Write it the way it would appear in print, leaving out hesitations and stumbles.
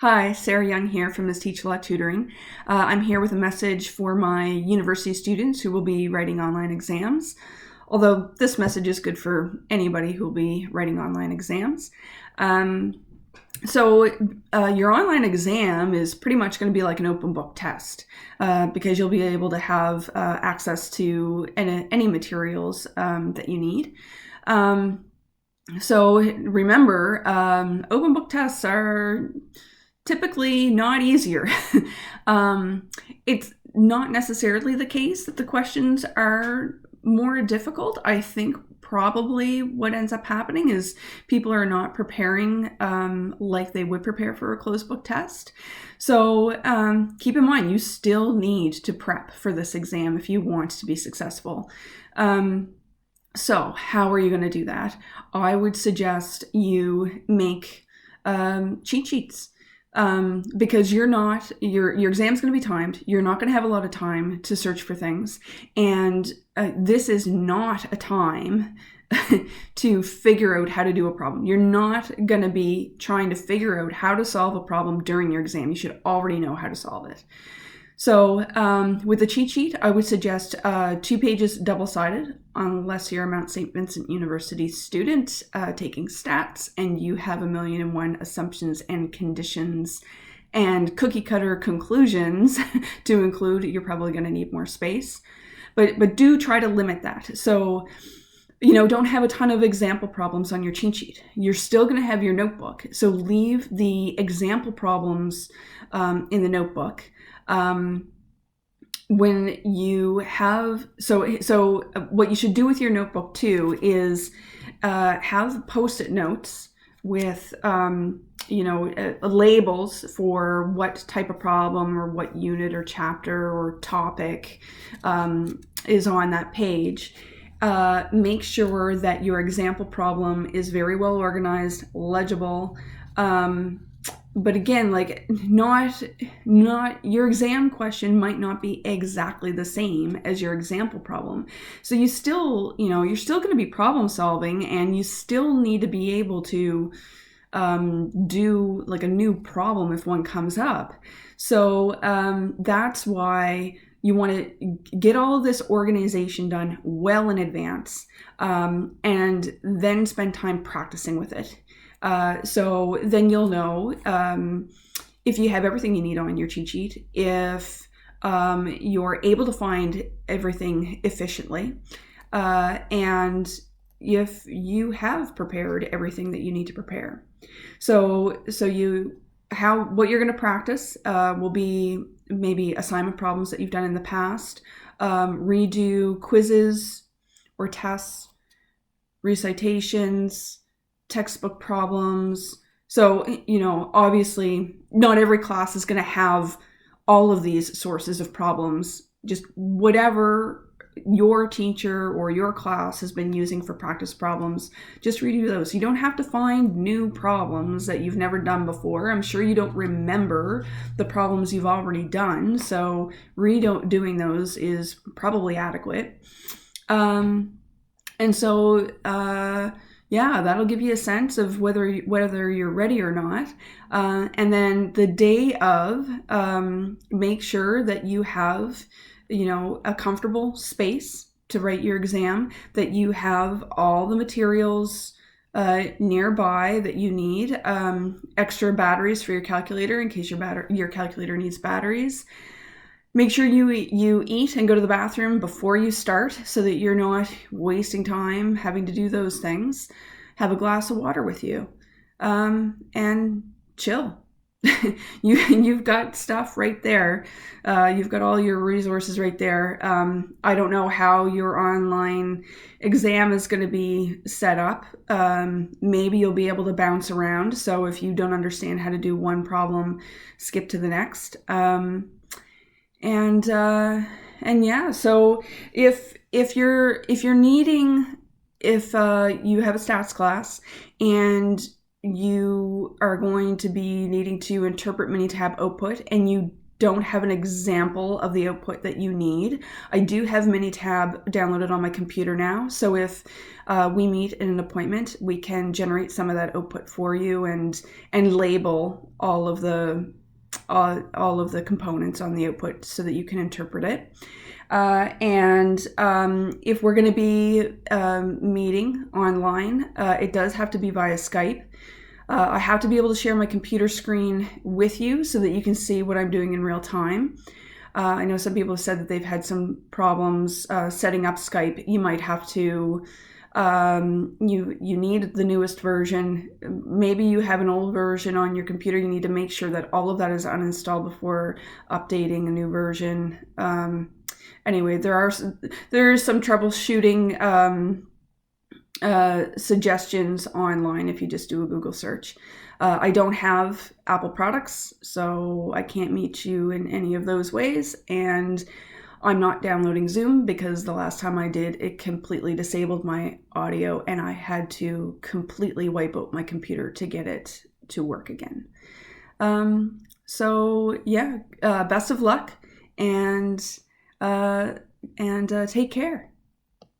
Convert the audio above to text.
Hi, Sarah Young here from Miss Teach a Lot Tutoring. I'm here with a message for my university students who will be writing online exams, although this message is good for anybody who will be writing online exams. Your online exam is pretty much going to be like an open book test because you'll be able to have access to any materials that you need. So remember, open book tests are typically not easier. It's not necessarily the case that the questions are more difficult. I think probably what ends up happening is people are not preparing like they would prepare for a closed book test. So keep in mind, you still need to prep for this exam if you want to be successful. So how are you going to do that? I would suggest you make cheat sheets. Because your exam's going to be timed. You're not going to have a lot of time to search for things. And this is not a time to figure out how to do a problem. You're not going to be trying to figure out how to solve a problem during your exam. You should already know how to solve it. So with the cheat sheet, I would suggest 2 pages double-sided, unless you're a Mount St. Vincent University student taking stats and you have 1,000,001 assumptions and conditions and cookie-cutter conclusions to include. You're probably going to need more space. But do try to limit that. So, don't have a ton of example problems on your cheat sheet. You're still going to have your notebook. So leave the example problems in the notebook. When you have, so what you should do with your notebook too is have Post-it notes with, labels for what type of problem or what unit or chapter or topic is on that page. Make sure that your example problem is very well organized, legible. But again, not your exam question might not be exactly the same as your example problem. So you still, you're still going to be problem solving, and you still need to be able to do like a new problem if one comes up. So that's why you want to get all of this organization done well in advance, and then spend time practicing with it. So then you'll know if you have everything you need on your cheat sheet, if you're able to find everything efficiently, and if you have prepared everything that you need to prepare. So what you're going to practice will be maybe assignment problems that you've done in the past, redo quizzes or tests, recitations, textbook problems. So, obviously not every class is going to have all of these sources of problems. Just whatever your teacher or your class has been using for practice problems, just redo those. You don't have to find new problems that you've never done before. I'm sure you don't remember the problems you've already done, so redoing those is probably adequate. That'll give you a sense of whether you're ready or not. And then the day of, make sure that you have, a comfortable space to write your exam, that you have all the materials nearby that you need, extra batteries for your calculator in case your calculator needs batteries. Make sure you eat and go to the bathroom before you start so that you're not wasting time having to do those things. Have a glass of water with you, and chill. You've got stuff right there. You've got all your resources right there. I don't know how your online exam is going to be set up. Maybe you'll be able to bounce around. So if you don't understand how to do one problem, skip to the next. So if you have a stats class and you are going to be needing to interpret many tab output and you don't have an example of the output that you need, I do have Minitab downloaded on my computer now. So if we meet in an appointment, we can generate some of that output for you and label all of the components on the output so that you can interpret it. If we're going to be meeting online, it does have to be via Skype. I have to be able to share my computer screen with you so that you can see what I'm doing in real time. I know some people have said that they've had some problems setting up Skype. You might have to, you need the newest version. Maybe you have an old version on your computer. You need to make sure that all of that is uninstalled before updating a new version. Anyway, there are some troubleshooting suggestions online if you just do a Google search. I don't have Apple products, so I can't meet you in any of those ways, and I'm not downloading Zoom because the last time I did, it completely disabled my audio and I had to completely wipe out my computer to get it to work again. So yeah, best of luck and take care.